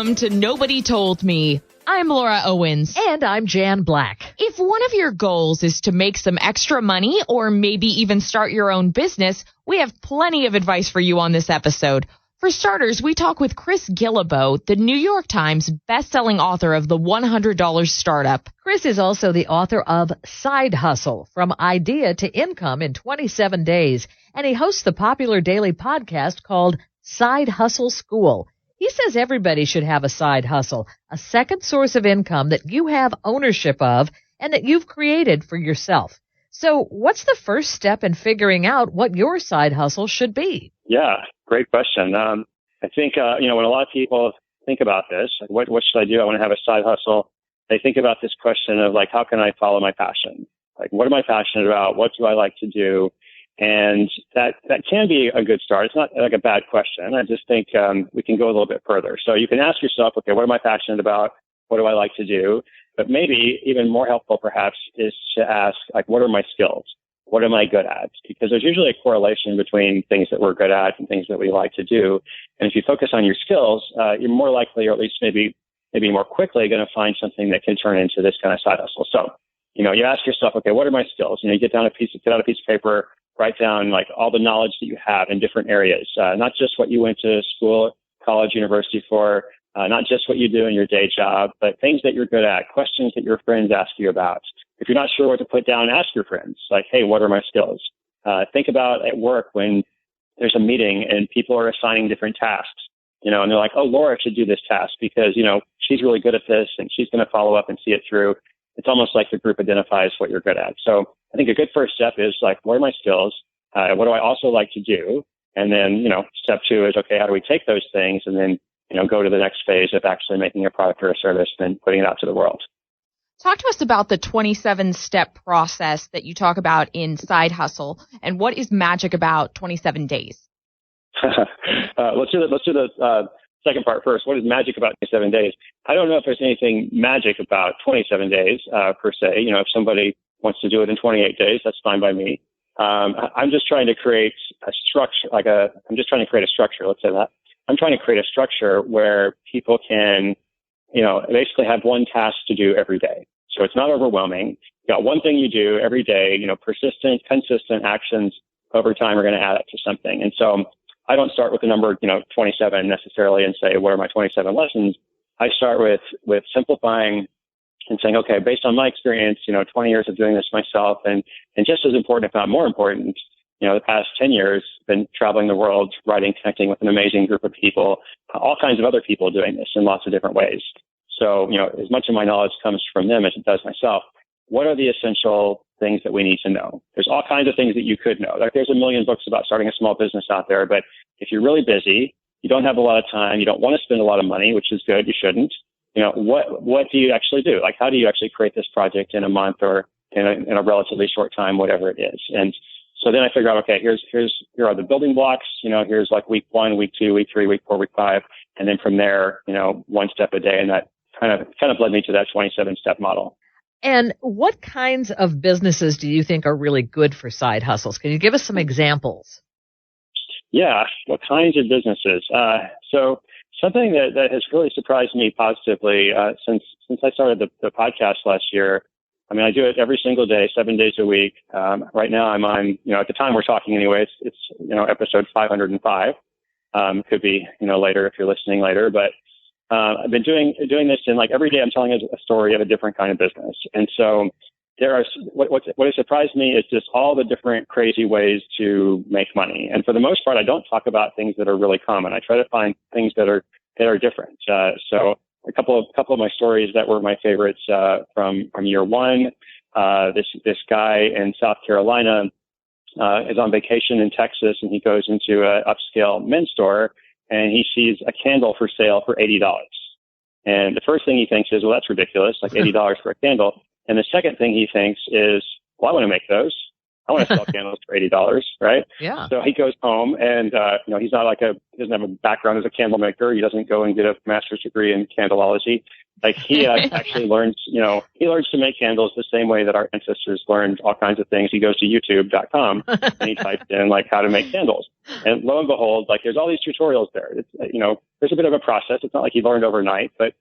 Welcome to Nobody Told Me. I'm Laura Owens. And I'm Jan Black. If one of your goals is to make some extra money or maybe even start your own business, we have plenty of advice for you on this episode. For starters, we talk with Chris Guillebeau, the New York Times bestselling author of The $100 Startup. Chris is also the author of Side Hustle, From Idea to Income in 27 Days, and he hosts the popular daily podcast called Side Hustle School. He says everybody should have a side hustle, a second source of income that you have ownership of and that you've created for yourself. So what's the first step in figuring out what your side hustle should be? Yeah, great question. I think, when a lot of people think about this, like, what should I do? I want to have a side hustle. They think about this question of like, how can I follow my passion? Like, what am I passionate about? What do I like to do? And that can be a good start. It's not like a bad question. I just think we can go a little bit further. So you can ask yourself, okay, what am I passionate about? What do I like to do? But maybe even more helpful perhaps is to ask, like, what are my skills? What am I good at? Because there's usually a correlation between things that we're good at and things that we like to do. And if you focus on your skills, you're more likely, or at least maybe more quickly, going to find something that can turn into this kind of side hustle. So, you ask yourself, okay, what are my skills? You get out a piece of paper, write down like all the knowledge that you have in different areas, not just what you went to school, college, university for, not just what you do in your day job, but things that you're good at, questions that your friends ask you about. If you're not sure what to put down, ask your friends, like, hey, what are my skills? Think about at work when there's a meeting and people are assigning different tasks, and they're like, oh, Laura should do this task because, she's really good at this and she's going to follow up and see it through. It's almost like the group identifies what you're good at. So I think a good first step is like, what are my skills? What do I also like to do? And then, step two is, okay, how do we take those things and then, go to the next phase of actually making a product or a service and then putting it out to the world. Talk to us about the 27-step process that you talk about in Side Hustle and what is magic about 27 days? Let's do the second part first. What is magic about 27 days? I don't know if there's anything magic about 27 days per se. If somebody wants to do it in 28 days, that's fine by me. I'm just trying to create a structure, let's say that. I'm trying to create a structure where people can, basically have one task to do every day. So it's not overwhelming. You got one thing you do every day, persistent, consistent actions over time are going to add up to something. And so I don't start with the number, 27 necessarily and say, what are my 27 lessons? I start with simplifying and saying, okay, based on my experience, 20 years of doing this myself and just as important, if not more important, the past 10 years, been traveling the world, writing, connecting with an amazing group of people, all kinds of other people doing this in lots of different ways. So, as much of my knowledge comes from them as it does myself. What are the essential things that we need to know? There's all kinds of things that you could know. Like there's a million books about starting a small business out there, but if you're really busy, you don't have a lot of time, you don't want to spend a lot of money, which is good, you shouldn't. What do you actually do? Like, how do you actually create this project in a month or in a relatively short time, whatever it is? And so then I figure out, okay, here are the building blocks. Here's like week 1, week 2, week 3, week 4, week 5. And then from there, one step a day. And that kind of led me to that 27-step model. And what kinds of businesses do you think are really good for side hustles? Can you give us some examples? Yeah. What kinds of businesses? So something that has really surprised me positively, since I started the podcast last year. I mean, I do it every single day, 7 days a week. Right now I'm on, at the time we're talking anyway, it's episode 505. Could be, later if you're listening later, but, I've been doing this and like every day I'm telling a story of a different kind of business. And so what has surprised me is just all the different crazy ways to make money. And for the most part, I don't talk about things that are really common. I try to find things that are different. So a couple of my stories that were my favorites, from year one, this guy in South Carolina, is on vacation in Texas and he goes into an upscale men's store and he sees a candle for sale for $80. And the first thing he thinks is, well, that's ridiculous, like $80 for a candle. And the second thing he thinks is, well, I want to make those. I want to sell candles for $80, right? Yeah. So he goes home and, he's not he doesn't have a background as a candle maker. He doesn't go and get a master's degree in candleology. Like he actually learns, he learns to make candles the same way that our ancestors learned all kinds of things. He goes to youtube.com and he types in like how to make candles. And lo and behold, like there's all these tutorials there. It's, there's a bit of a process. It's not like he learned overnight, but,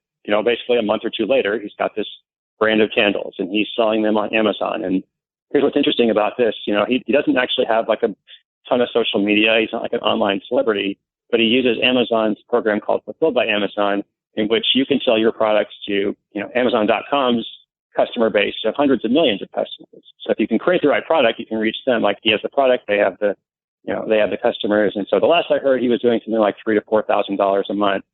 basically a month or two later, he's got this brand of candles and he's selling them on Amazon. And here's what's interesting about this. He doesn't actually have like a ton of social media. He's not like an online celebrity, but he uses Amazon's program called Fulfilled by Amazon, in which you can sell your products to, Amazon.com's customer base of hundreds of millions of customers. So if you can create the right product, you can reach them. Like he has the product, they have the customers. And so the last I heard, he was doing something like $3,000 to $4,000 a month,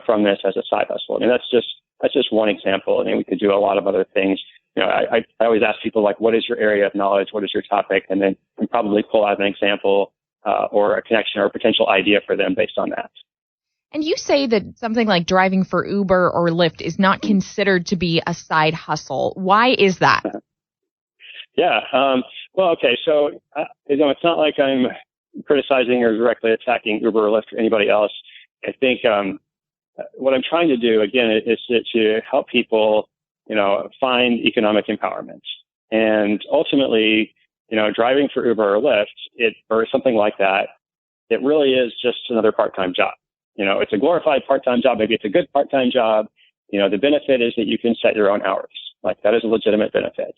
from this as a side hustle. I mean, that's just one example. I mean, we could do a lot of other things. I always ask people like, what is your area of knowledge? What is your topic? And then you can probably pull out an example or a connection or a potential idea for them based on that. And you say that something like driving for Uber or Lyft is not considered to be a side hustle. Why is that? Yeah. Well, okay. So, it's not like I'm criticizing or directly attacking Uber or Lyft or anybody else. I think what I'm trying to do, again, is to help people, find economic empowerment. And ultimately, driving for Uber or Lyft, or something like that, it really is just another part-time job. It's a glorified part-time job. Maybe it's a good part-time job. The benefit is that you can set your own hours. Like that is a legitimate benefit.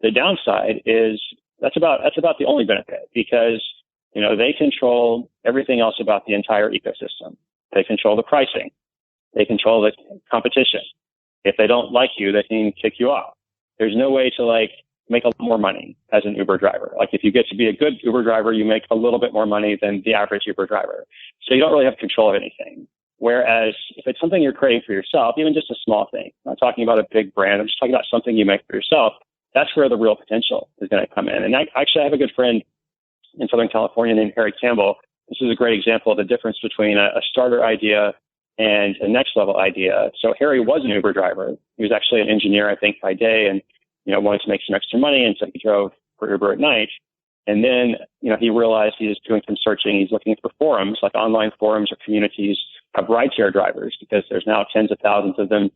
The downside is that's about the only benefit because, they control everything else about the entire ecosystem. They control the pricing. They control the competition. If they don't like you, they can kick you off. There's no way to make a lot more money as an Uber driver. Like if you get to be a good Uber driver, you make a little bit more money than the average Uber driver. So you don't really have control of anything. Whereas if it's something you're creating for yourself, even just a small thing, I'm not talking about a big brand, I'm just talking about something you make for yourself, that's where the real potential is going to come in. And I have a good friend in Southern California named Harry Campbell. This is a great example of the difference between a starter idea and a next level idea. So Harry was an Uber driver. He was actually an engineer, I think, by day and, wanted to make some extra money. And so he drove for Uber at night. And then, he realized he was doing some searching. He's looking for forums, like online forums or communities of rideshare drivers, because there's now tens of thousands of them,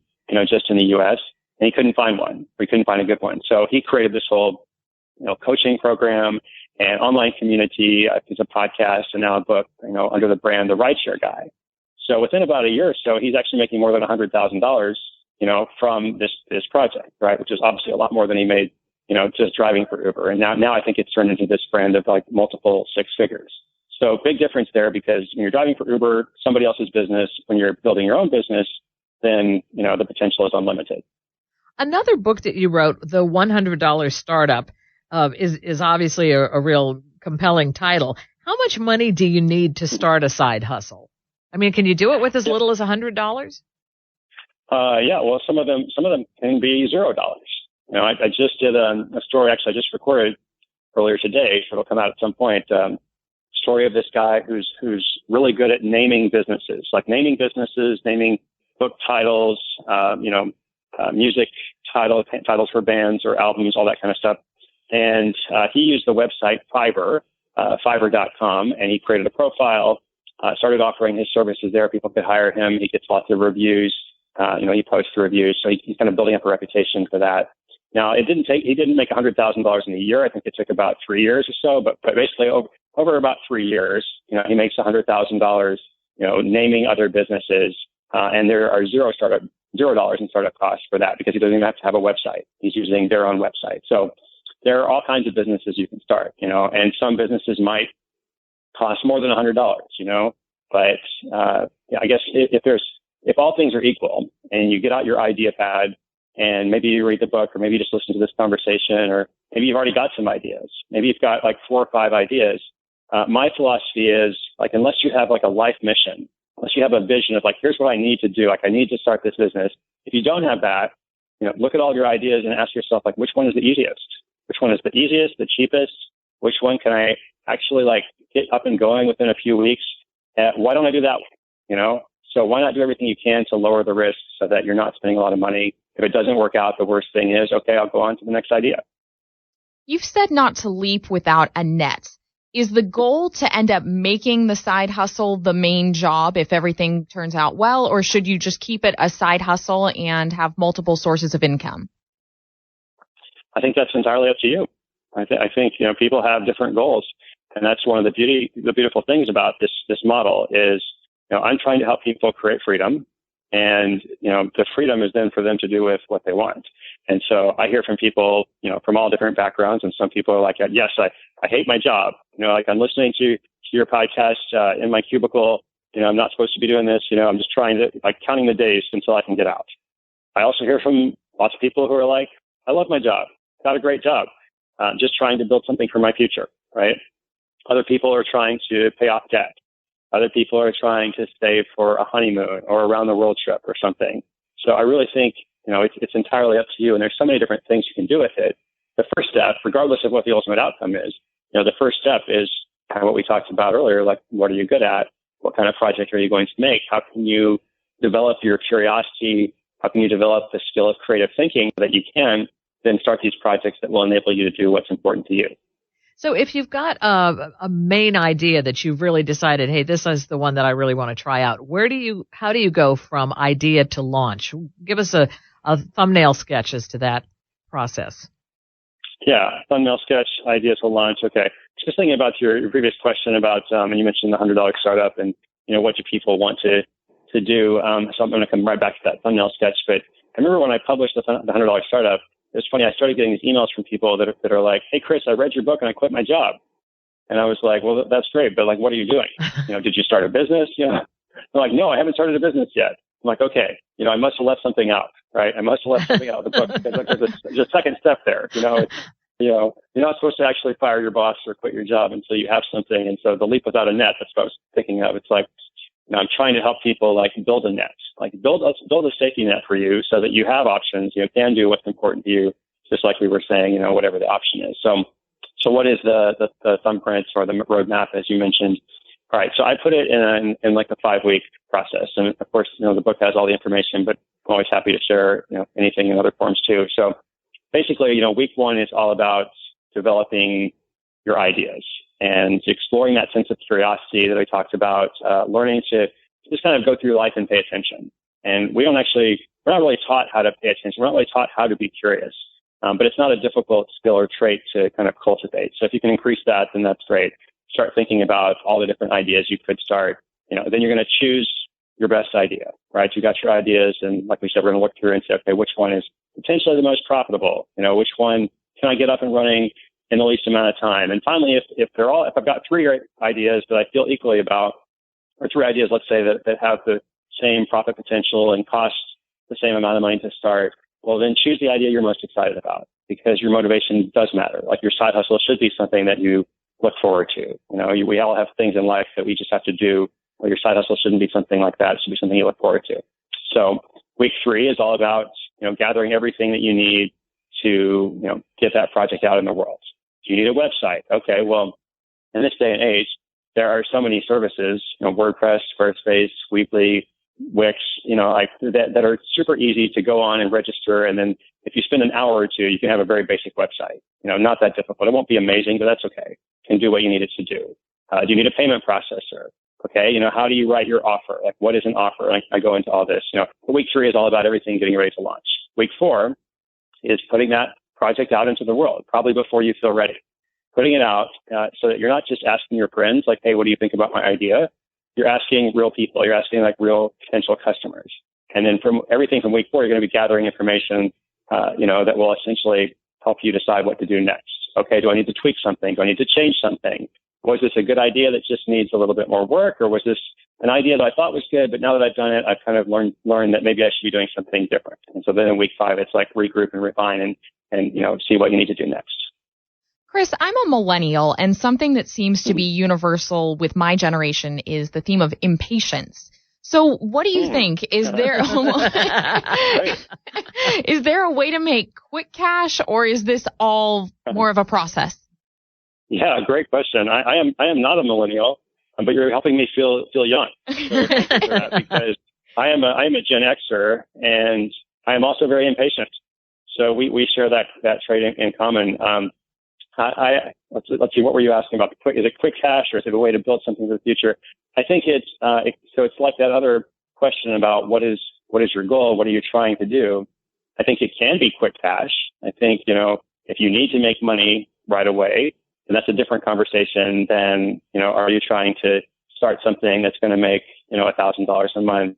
just in the U.S. And he couldn't find one, or he couldn't find a good one. So he created this whole, coaching program and online community. It's a podcast and now a book, under the brand The Rideshare Guy. So within about a year or so, he's actually making more than $100,000, from this project, right? Which is obviously a lot more than he made, just driving for Uber. And now I think it's turned into this brand of like multiple six figures. So big difference there because when you're driving for Uber, somebody else's business, when you're building your own business, then, the potential is unlimited. Another book that you wrote, The $100 Startup, is obviously a real compelling title. How much money do you need to start a side hustle? I mean, can you do it with as little as $100? Yeah, well, some of them can be $0. I just did a story, actually, I just recorded earlier today, so it'll come out at some point. Story of this guy who's really good at naming businesses, naming book titles, music titles for bands or albums, all that kind of stuff. And he used the website Fiverr, Fiverr.com, and he created a profile. Started offering his services there. People could hire him. He gets lots of reviews. He posts reviews. So he's kind of building up a reputation for that. Now, he didn't make $100,000 in a year. I think it took about 3 years or so, but basically over about 3 years, he makes $100,000, naming other businesses. And there are $0 in startup costs for that because he doesn't even have to have a website. He's using their own website. So there are all kinds of businesses you can start, and some businesses might cost more than $100, but, I guess if all things are equal and you get out your idea pad and maybe you read the book or maybe you just listen to this conversation or maybe you've already got some ideas, maybe you've got like 4 or 5 ideas. My philosophy is like, unless you have like a life mission, unless you have a vision of like, here's what I need to do. Like I need to start this business. If you don't have that, look at all your ideas and ask yourself, like, which one is the easiest? Which one is the easiest, the cheapest? Which one can I actually like get up and going within a few weeks? Why don't I do that one? So why not do everything you can to lower the risk so that you're not spending a lot of money? If it doesn't work out, the worst thing is, okay, I'll go on to the next idea. You've said not to leap without a net. Is the goal to end up making the side hustle the main job if everything turns out well, or should you just keep it a side hustle and have multiple sources of income? I think that's entirely up to you. I think people have different goals, and that's one of the beautiful things about this model is I'm trying to help people create freedom, and the freedom is then for them to do with what they want. And so I hear from people from all different backgrounds, and some people are like, yes, I hate my job. Like I'm listening to your podcast in my cubicle. I'm not supposed to be doing this. I'm just trying to counting the days until I can get out. I also hear from lots of people who are like, I love my job, got a great job. Just trying to build something for my future, right? Other people are trying to pay off debt. Other people are trying to save for a honeymoon or a around the world trip or something. So I really think, it's entirely up to you. And there's so many different things you can do with it. The first step, regardless of what the ultimate outcome is, the first step is kind of what we talked about earlier, like what are you good at? What kind of project are you going to make? How can you develop your curiosity? How can you develop the skill of creative thinking so that you can then start these projects that will enable you to do what's important to you? So if you've got a main idea that you've really decided, hey, this is the one that I really want to try out, how do you go from idea to launch? Give us a thumbnail sketch as to that process. Yeah, thumbnail sketch, idea to launch. Okay. Just thinking about your previous question about, and you mentioned the $100 startup and, what do people want to do? So I'm going to come right back to that thumbnail sketch. But I remember when I published the $100 startup, it was funny. I started getting these emails from people that are like, hey, Chris, I read your book and I quit my job. And I was like, well, that's great. But what are you doing? Did you start a business? They're like, no, I haven't started a business yet. I'm like, okay, I must have left something out, right? I must have left something out of the book because there's a second step there. You're not supposed to actually fire your boss or quit your job until you have something. And so the leap without a net, that's what I was thinking of. It's like, I'm trying to help people build a net, build a safety net for you so that you have options, can do what's important to you, just like we were saying, whatever the option is. So what is the thumbprint or the roadmap, as you mentioned? All right. So I put it in a 5-week process. And of course, the book has all the information, but I'm always happy to share, anything in other forms too. So basically, week 1 is all about developing your ideas and exploring that sense of curiosity that I talked about, learning to just kind of go through life and pay attention. And we're not really taught how to pay attention. We're not really taught how to be curious. But it's not a difficult skill or trait to kind of cultivate. So if you can increase that, then that's great. Start thinking about all the different ideas you could start. Then you're going to choose your best idea, right? You got your ideas, and like we said, we're going to look through and say, okay, which one is potentially the most profitable? Which one can I get up and running in the least amount of time? And finally, if I've got 3 ideas that I feel equally about, or 3 ideas, let's say that have the same profit potential and cost the same amount of money to start, well, then choose the idea you're most excited about, because your motivation does matter. Like your side hustle should be something that you look forward to. We all have things in life that we just have to do. Well, your side hustle shouldn't be something like that. It should be something you look forward to. So week 3 is all about, gathering everything that you need to, get that project out in the world. Do you need a website? Okay, well, in this day and age, there are so many services, WordPress, Squarespace, Weebly, Wix, that are super easy to go on and register. And then if you spend an hour or 2, you can have a very basic website, not that difficult. It won't be amazing, but that's okay. You can do what you need it to do. Do you need a payment processor? Okay. How do you write your offer? What is an offer? I go into all this, week 3 is all about everything getting ready to launch. Week 4 is putting that project out into the world, probably before you feel ready. Putting it out so that you're not just asking your friends, like, hey, what do you think about my idea? You're asking real people. You're asking real potential customers. And then from everything from week 4, you're going to be gathering information, that will essentially help you decide what to do next. Okay, do I need to tweak something? Do I need to change something? Was this a good idea that just needs a little bit more work? Or was this an idea that I thought was good, but now that I've done it, I've kind of learned that maybe I should be doing something different. And so then in week 5, it's regroup and refine and see what you need to do next. Chris, I'm a millennial, and something that seems to be universal with my generation is the theme of impatience. So what do you think? Is there is there a way to make quick cash, or is this all more of a process? Yeah, great question. I am not a millennial, but you're helping me feel young. So thank you for that, because I am a Gen Xer, and I am also very impatient. So we share that trait in common. Let's see, what were you asking about? Is it quick cash or is it a way to build something for the future? I think so it's like that other question about what is your goal? What are you trying to do? I think it can be quick cash. I think, if you need to make money right away, then that's a different conversation than, are you trying to start something that's going to make, $1,000 a month,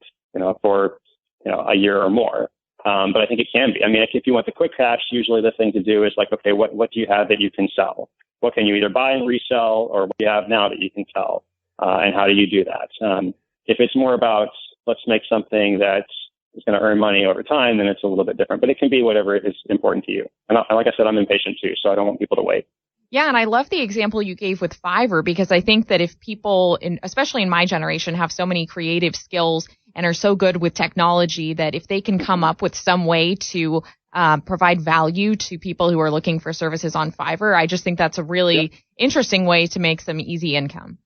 for, a year or more. But I think it can be. I mean, if you want the quick cash, usually the thing to do is like, okay, what do you have that you can sell? What can you either buy and resell, or what do you have now that you can sell? And how do you do that? If it's more about let's make something that is going to earn money over time, then it's a little bit different. But it can be whatever is important to you. And like I said, I'm impatient too, so I don't want people to wait. Yeah, and I love the example you gave with Fiverr, because I think that if people, especially in my generation, have so many creative skills and are so good with technology, that if they can come up with some way to provide value to people who are looking for services on Fiverr, I just think that's a really interesting way to make some easy income.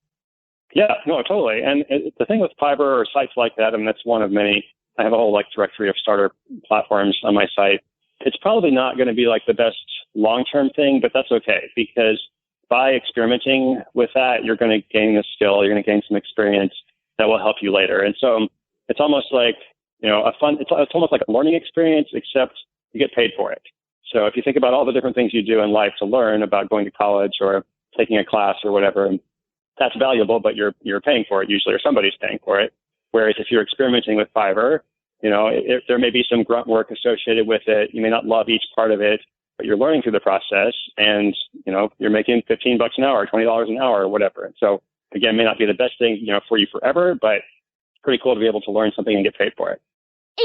Yeah, no, totally. And the thing with Fiverr or sites like that, and that's one of many, I have a whole directory of starter platforms on my site. It's probably not going to be like the best long-term thing, but that's okay, because by experimenting with that, you're going to gain a skill, you're going to gain some experience that will help you later. And so it's almost like, it's almost like a learning experience, except you get paid for it. So if you think about all the different things you do in life to learn about going to college or taking a class or whatever, that's valuable, but you're paying for it usually, or somebody's paying for it. Whereas if you're experimenting with Fiverr, there may be some grunt work associated with it. You may not love each part of it, but you're learning through the process, and, you're making $15 an hour, $20 an hour, or whatever. And so again, it may not be the best thing, for you forever, but it's pretty cool to be able to learn something and get paid for it.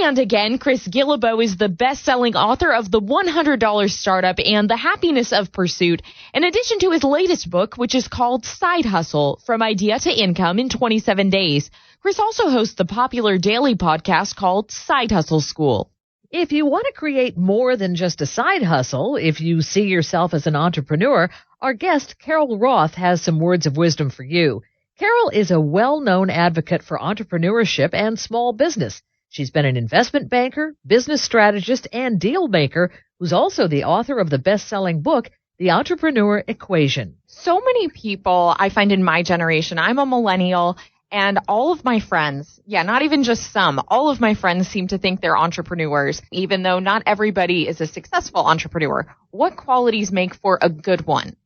And again, Chris Guillebeau is the best-selling author of The $100 Startup and The Happiness of Pursuit, in addition to his latest book, which is called Side Hustle, From Idea to Income in 27 Days. Chris also hosts the popular daily podcast called Side Hustle School. If you want to create more than just a side hustle, if you see yourself as an entrepreneur, our guest, Carol Roth, has some words of wisdom for you. Carol is a well-known advocate for entrepreneurship and small business. She's been an investment banker, business strategist, and deal maker, who's also the author of the best-selling book, The Entrepreneur Equation. So many people I find in my generation, I'm a millennial, and all of my friends, not even just some, all of my friends seem to think they're entrepreneurs, even though not everybody is a successful entrepreneur. What qualities make for a good one?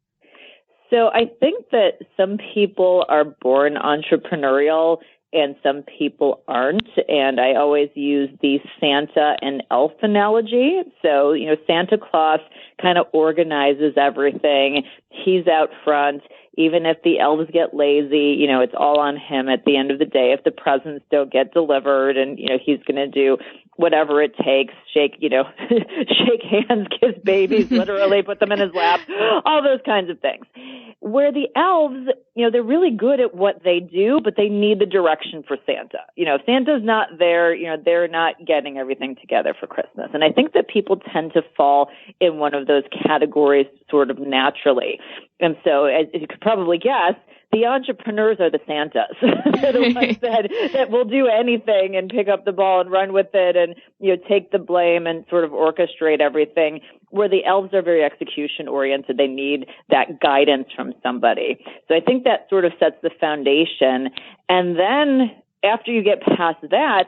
So I think that some people are born entrepreneurial and some people aren't. And I always use the Santa and elf analogy. So, Santa Claus kind of organizes everything. He's out front. Even if the elves get lazy, it's all on him at the end of the day. If the presents don't get delivered, and, he's going to do whatever it takes, shake hands, kiss babies, literally put them in his lap, all those kinds of things. Where the elves, they're really good at what they do, but they need the direction for Santa. If Santa's not there, they're not getting everything together for Christmas. And I think that people tend to fall in one of those categories sort of naturally. And so, as you could probably guess, the entrepreneurs are the Santas. They're the ones that will do anything and pick up the ball and run with it and, take the blame and sort of orchestrate everything, where the elves are very execution oriented. They need that guidance from somebody. So I think that sort of sets the foundation. And then after you get past that,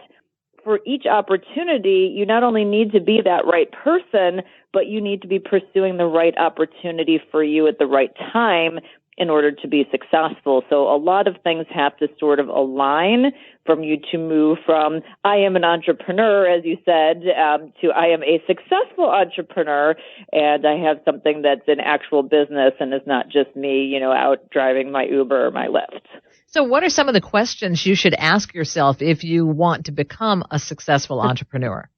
for each opportunity, you not only need to be that right person, but you need to be pursuing the right opportunity for you at the right time in order to be successful. So a lot of things have to sort of align from you to move from I am an entrepreneur, as you said, to I am a successful entrepreneur, and I have something that's an actual business and is not just me, out driving my Uber or my Lyft. So what are some of the questions you should ask yourself if you want to become a successful entrepreneur?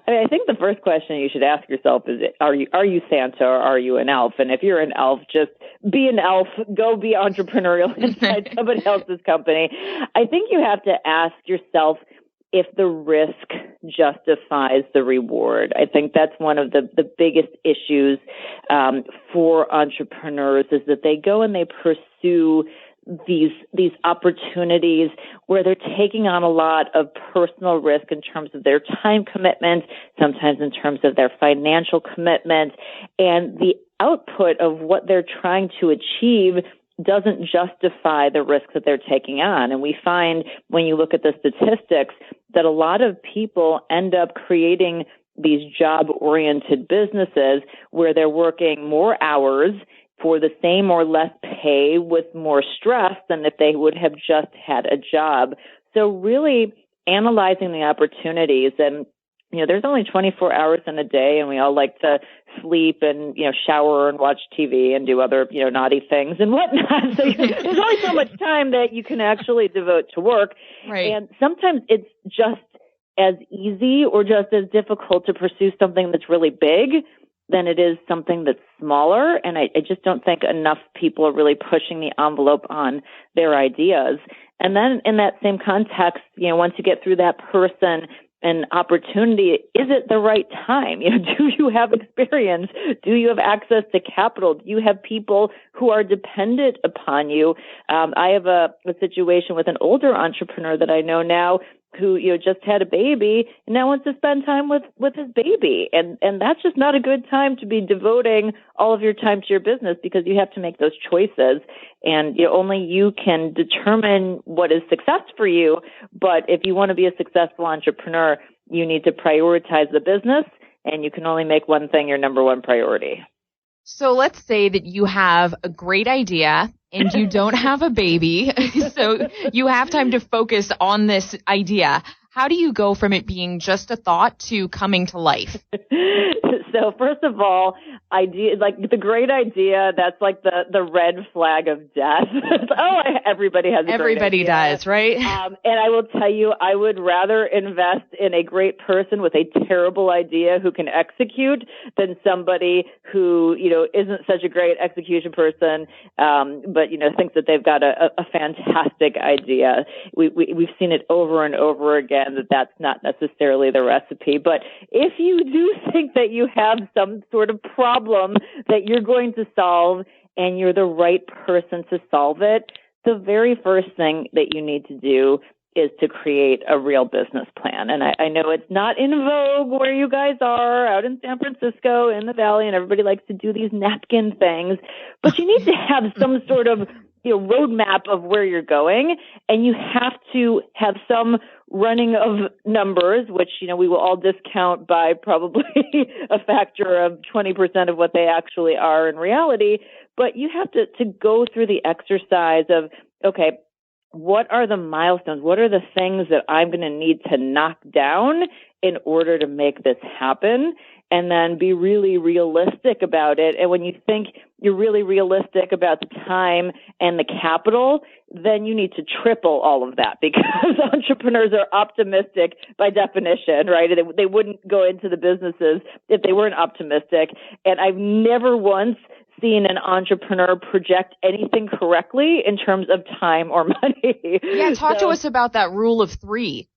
I think the first question you should ask yourself is, are you Santa or are you an elf? And if you're an elf, just be an elf. Go be entrepreneurial inside somebody else's company. I think you have to ask yourself if the risk justifies the reward. I think that's one of the biggest issues for entrepreneurs, is that they go and they pursue these opportunities where they're taking on a lot of personal risk in terms of their time commitment, sometimes in terms of their financial commitment, and the output of what they're trying to achieve doesn't justify the risks that they're taking on. And we find when you look at the statistics that a lot of people end up creating these job-oriented businesses where they're working more hours for the same or less pay with more stress than if they would have just had a job. So really analyzing the opportunities, and there's only 24 hours in a day, and we all like to sleep and, shower and watch TV and do other, naughty things and whatnot. So there's only so much time that you can actually devote to work. Right. And sometimes it's just as easy or just as difficult to pursue something that's really big than it is something that's smaller. And I just don't think enough people are really pushing the envelope on their ideas. And then in that same context, once you get through that person and opportunity, is it the right time? Do you have experience? Do you have access to capital? Do you have people who are dependent upon you? I have a situation with an older entrepreneur that I know now who just had a baby and now wants to spend time with his baby. And that's just not a good time to be devoting all of your time to your business, because you have to make those choices. And only you can determine what is success for you. But if you want to be a successful entrepreneur, you need to prioritize the business, and you can only make one thing your number one priority. So let's say that you have a great idea and you don't have a baby, so you have time to focus on this idea. How do you go from it being just a thought to coming to life? So first of all, idea, like the great idea, that's like the red flag of death. Everybody has a Everybody great idea. does, right? And I will tell you, I would rather invest in a great person with a terrible idea who can execute than somebody who, isn't such a great execution person, but, thinks that they've got a fantastic idea. We've seen it over and over again that that's not necessarily the recipe. But if you do think that you have some sort of problem that you're going to solve and you're the right person to solve it, the very first thing that you need to do is to create a real business plan. And I know it's not in vogue where you guys are out in San Francisco in the Valley, and everybody likes to do these napkin things, but you need to have some sort of roadmap of where you're going, and you have to have some running of numbers, which, we will all discount by probably a factor of 20% of what they actually are in reality. But you have to go through the exercise of, okay, what are the milestones? What are the things that I'm going to need to knock down in order to make this happen? And then be really realistic about it. And when you think you're really realistic about the time and the capital, then you need to triple all of that, because entrepreneurs are optimistic by definition, right? They wouldn't go into the businesses if they weren't optimistic. And I've never once seen an entrepreneur project anything correctly in terms of time or money. Yeah, talk to us about that rule of 3.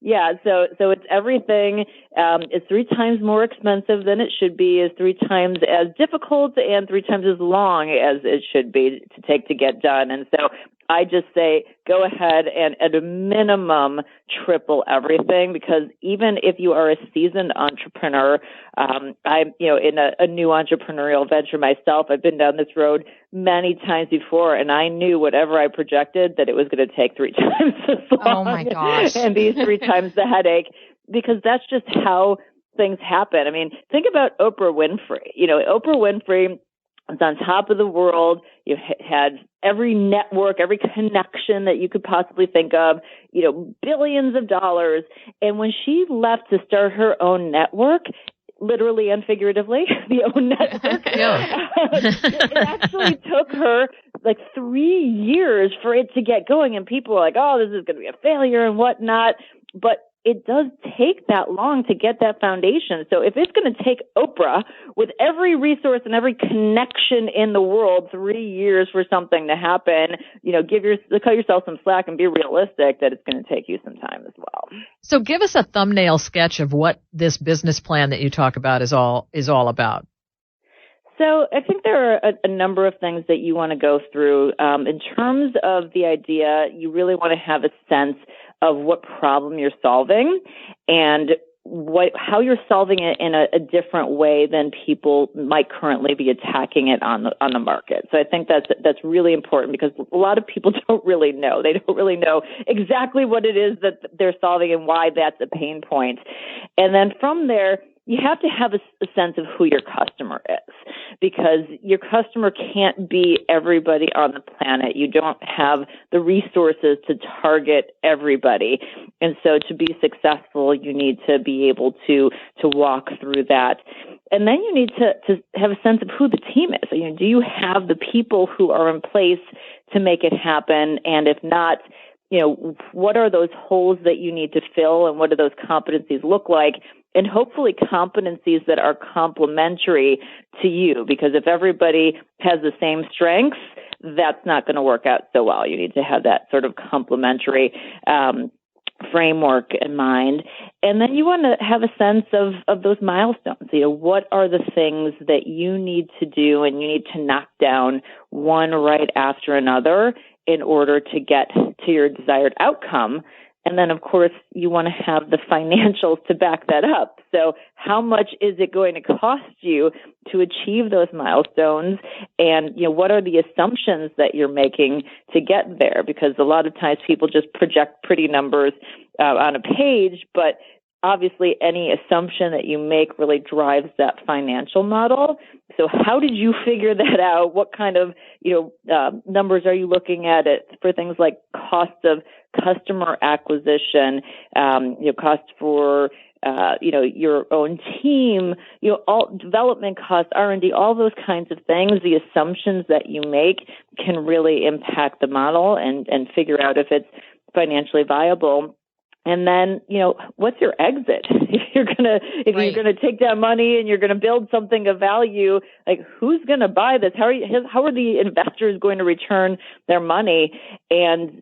Yeah, so it's everything. It's 3 times more expensive than it should be, is 3 times as difficult, and 3 times as long as it should be to take to get done. And so I just say go ahead and at a minimum triple everything, because even if you are a seasoned entrepreneur, I'm in a new entrepreneurial venture myself. I've been down this road many times before, and I knew whatever I projected that it was going to take 3 times as long. Oh my gosh. And be 3 times the headache, because that's just how things happen. I mean, think about Oprah Winfrey. Oprah Winfrey was on top of the world. You had every network, every connection that you could possibly think of, billions of dollars. And when she left to start her own network, literally and figuratively, the own network, it actually took her like 3 years for it to get going. And people were like, oh, this is going to be a failure and whatnot. But it does take that long to get that foundation. So if it's going to take Oprah with every resource and every connection in the world 3 years for something to happen, cut yourself some slack and be realistic that it's going to take you some time as well. So give us a thumbnail sketch of what this business plan that you talk about is all about. So I think there are a number of things that you want to go through. In terms of the idea, you really want to have a sense of what problem you're solving. And how you're solving it in a different way than people might currently be attacking it on the market. So I think that's really important, because a lot of people don't really know. They don't really know exactly what it is that they're solving and why that's a pain point. And then from there, you have to have a sense of who your customer is, because your customer can't be everybody on the planet. You don't have the resources to target everybody. And so to be successful, you need to be able to walk through that. And then you need to have a sense of who the team is. You know, do you have the people who are in place to make it happen? And if not, you know, what are those holes that you need to fill, and what do those competencies look like? And hopefully competencies that are complementary to you, because if everybody has the same strengths, that's not going to work out so well. You need to have that sort of complementary framework in mind. And then you want to have a sense of those milestones. You know, what are the things that you need to do, and you need to knock down one right after another in order to get to your desired outcome. And then, of course, you want to have the financials to back that up. So how much is it going to cost you to achieve those milestones? And, you know, what are the assumptions that you're making to get there? Because a lot of times people just project pretty numbers on a page, but obviously any assumption that you make really drives that financial model. So how did you figure that out? What kind of, numbers are you looking at it for things like cost of customer acquisition, cost for, your own team, all development costs, R&D, all those kinds of things. The assumptions that you make can really impact the model and figure out if it's financially viable. And then, what's your exit? If you're gonna take down money and you're gonna build something of value, like who's gonna buy this? How are the investors going to return their money? And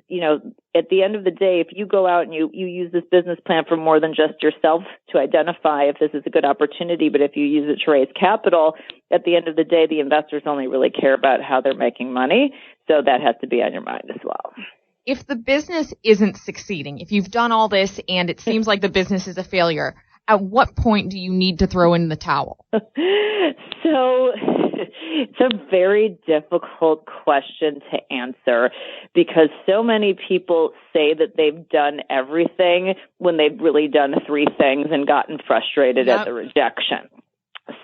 at the end of the day, if you go out and you use this business plan for more than just yourself to identify if this is a good opportunity, but if you use it to raise capital, at the end of the day, the investors only really care about how they're making money. So that has to be on your mind as well. If the business isn't succeeding, if you've done all this and it seems like the business is a failure, at what point do you need to throw in the towel? So it's a very difficult question to answer, because so many people say that they've done everything when they've really done three things and gotten frustrated at the rejection.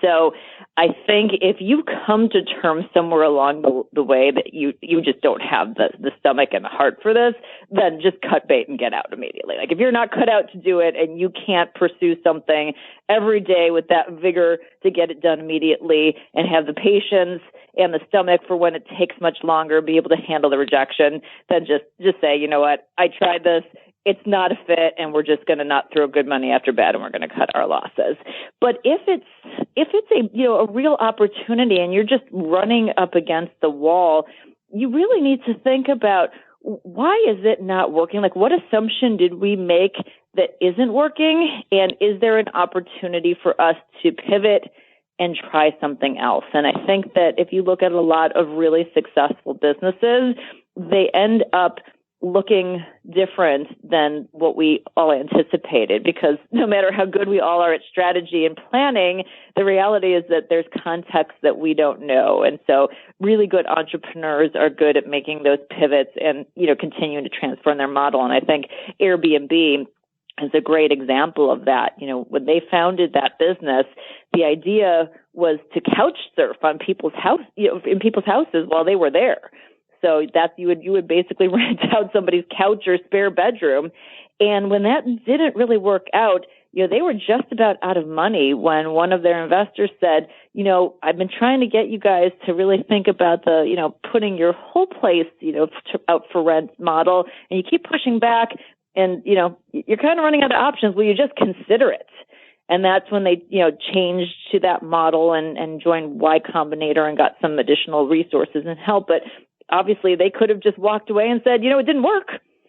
So I think if you come to terms somewhere along the way that you just don't have the stomach and the heart for this, then just cut bait and get out immediately. Like if you're not cut out to do it and you can't pursue something every day with that vigor to get it done immediately and have the patience and the stomach for when it takes much longer, be able to handle the rejection, then just say, you know what, I tried this. It's not a fit, and we're just going to not throw good money after bad, and we're going to cut our losses. But if it's a real opportunity and you're just running up against the wall, you really need to think about, why is it not working? Like, what assumption did we make that isn't working? And is there an opportunity for us to pivot and try something else? And I think that if you look at a lot of really successful businesses, they end up looking different than what we all anticipated, because no matter how good we all are at strategy and planning, the reality is that there's context that we don't know. And so really good entrepreneurs are good at making those pivots and, continuing to transform their model. And I think Airbnb is a great example of that. When they founded that business, the idea was to couch surf on people's house, in people's houses while they were there. So that you would basically rent out somebody's couch or spare bedroom. And when that didn't really work out, they were just about out of money when one of their investors said, I've been trying to get you guys to really think about the, putting your whole place, out for rent model, and you keep pushing back and, you're kind of running out of options. Will you just consider it? And that's when they, changed to that model and joined Y Combinator and got some additional resources and help. But obviously, they could have just walked away and said, it didn't work.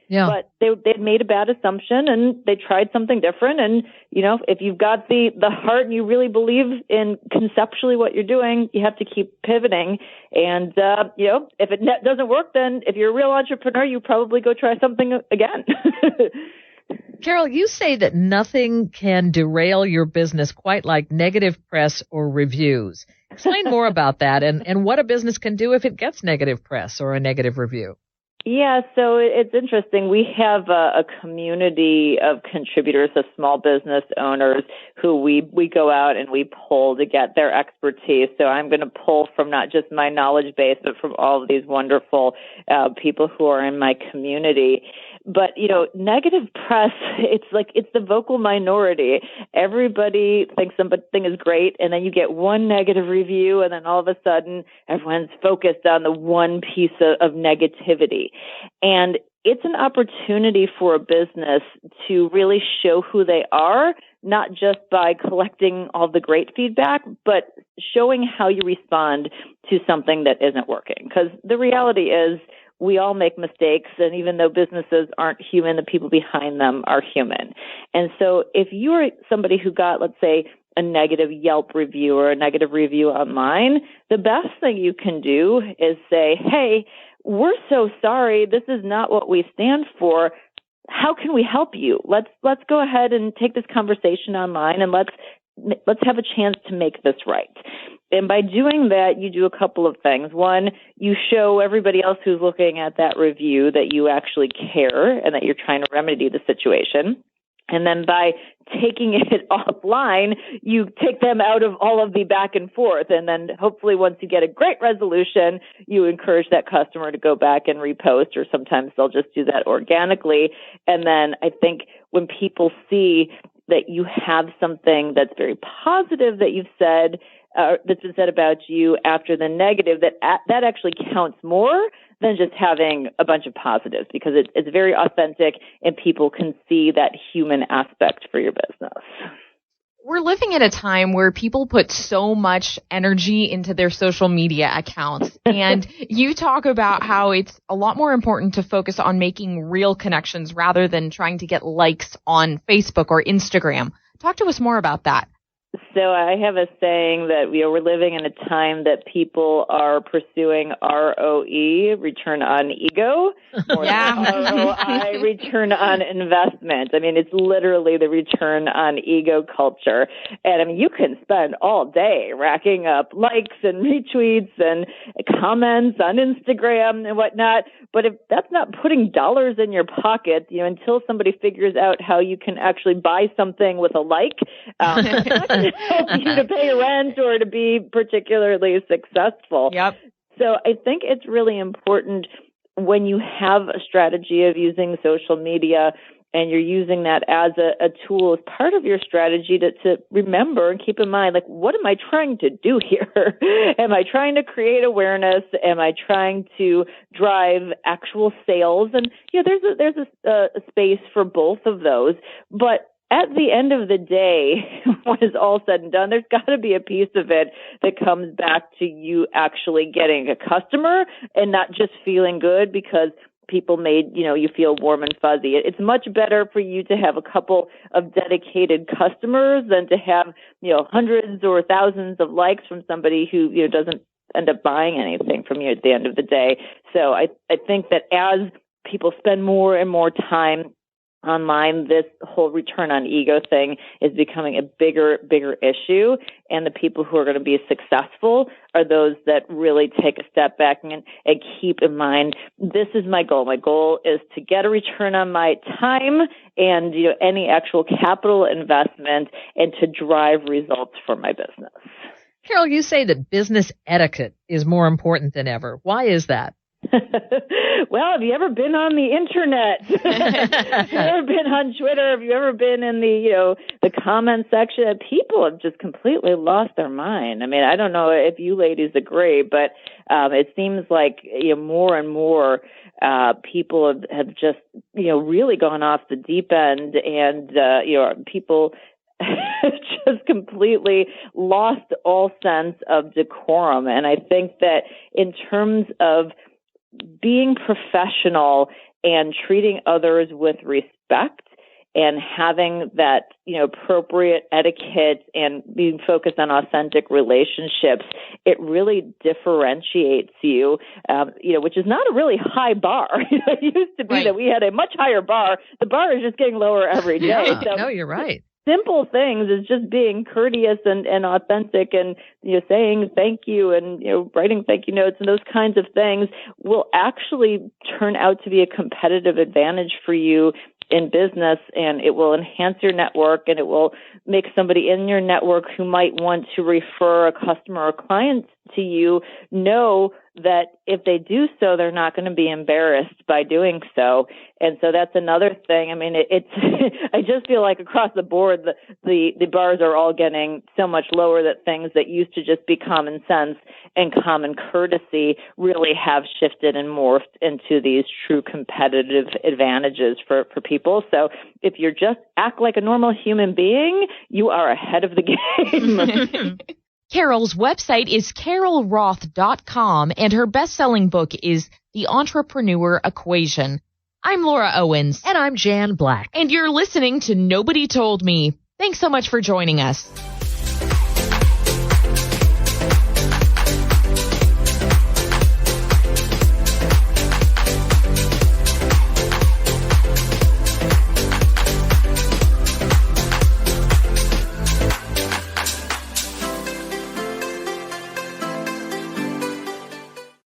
Yeah. But they'd made a bad assumption and they tried something different. And, if you've got the heart and you really believe in conceptually what you're doing, you have to keep pivoting. And, if it doesn't work, then if you're a real entrepreneur, you probably go try something again. Carol, you say that nothing can derail your business quite like negative press or reviews. Explain more about that and what a business can do if it gets negative press or a negative review. Yeah, so it's interesting. We have a community of contributors, of small business owners who we go out and we pull to get their expertise. So I'm going to pull from not just my knowledge base, but from all of these wonderful people who are in my community. But, negative press, it's the vocal minority. Everybody thinks something is great, and then you get one negative review, and then all of a sudden everyone's focused on the one piece of negativity. And it's an opportunity for a business to really show who they are, not just by collecting all the great feedback, but showing how you respond to something that isn't working. Because the reality is, we all make mistakes, and even though businesses aren't human, the people behind them are human. And so if you're somebody who got, let's say, a negative Yelp review or a negative review online, the best thing you can do is say, hey, we're so sorry. This is not what we stand for. How can we help you? Let's go ahead and take this conversation online, and let's have a chance to make this right. And by doing that, you do a couple of things. One, you show everybody else who's looking at that review that you actually care and that you're trying to remedy the situation. And then by taking it offline, you take them out of all of the back and forth. And then hopefully once you get a great resolution, you encourage that customer to go back and repost, or sometimes they'll just do that organically. And then I think when people see that you have something that's very positive that you've said, that's been said about you after the negative, that actually counts more than just having a bunch of positives, because it's very authentic and people can see that human aspect for your business. We're living in a time where people put so much energy into their social media accounts. And you talk about how it's a lot more important to focus on making real connections rather than trying to get likes on Facebook or Instagram. Talk to us more about that. So I have a saying that we're living in a time that people are pursuing ROE, return on ego, more than ROI, return on investment. I mean, it's literally the return on ego culture. And I mean, you can spend all day racking up likes and retweets and comments on Instagram and whatnot. But if that's not putting dollars in your pocket, until somebody figures out how you can actually buy something with a like, it's not going to help you to pay rent or to be particularly successful. Yep. So I think it's really important when you have a strategy of using social media and you're using that as a tool, as part of your strategy to remember and keep in mind, like, what am I trying to do here? Am I trying to create awareness? Am I trying to drive actual sales? And there's a space for both of those. But at the end of the day, when it's all said and done, there's got to be a piece of it that comes back to you actually getting a customer and not just feeling good because people made, you feel warm and fuzzy. It's much better for you to have a couple of dedicated customers than to have, hundreds or thousands of likes from somebody who, doesn't end up buying anything from you at the end of the day. So I think that as people spend more and more time online, this whole return on ego thing is becoming a bigger issue. And the people who are going to be successful are those that really take a step back and keep in mind, this is my goal. My goal is to get a return on my time and any actual capital investment and to drive results for my business. Carol, you say that business etiquette is more important than ever. Why is that? Well, have you ever been on the internet? Have you ever been on Twitter? Have you ever been in the comment section? People have just completely lost their mind. I mean, I don't know if you ladies agree, but it seems like more and more people have just really gone off the deep end, and people just completely lost all sense of decorum. And I think that in terms of being professional and treating others with respect and having that, appropriate etiquette and being focused on authentic relationships, it really differentiates you, which is not a really high bar. It used to be that we had a much higher bar. The bar is just getting lower every day. Yeah, So no, you're right. simple things is just being courteous and authentic and, saying thank you and, writing thank you notes and those kinds of things will actually turn out to be a competitive advantage for you in business, and it will enhance your network, and it will make somebody in your network who might want to refer a customer or client to you know that if they do so, they're not going to be embarrassed by doing so. And so that's another thing. I mean, it's I just feel like across the board, the bars are all getting so much lower that things that used to just be common sense and common courtesy really have shifted and morphed into these true competitive advantages for people. So if you're just act like a normal human being, you are ahead of the game. Carol's website is carolroth.com, and her best-selling book is The Entrepreneur Equation. I'm Laura Owens. And I'm Jan Black. And you're listening to Nobody Told Me. Thanks so much for joining us.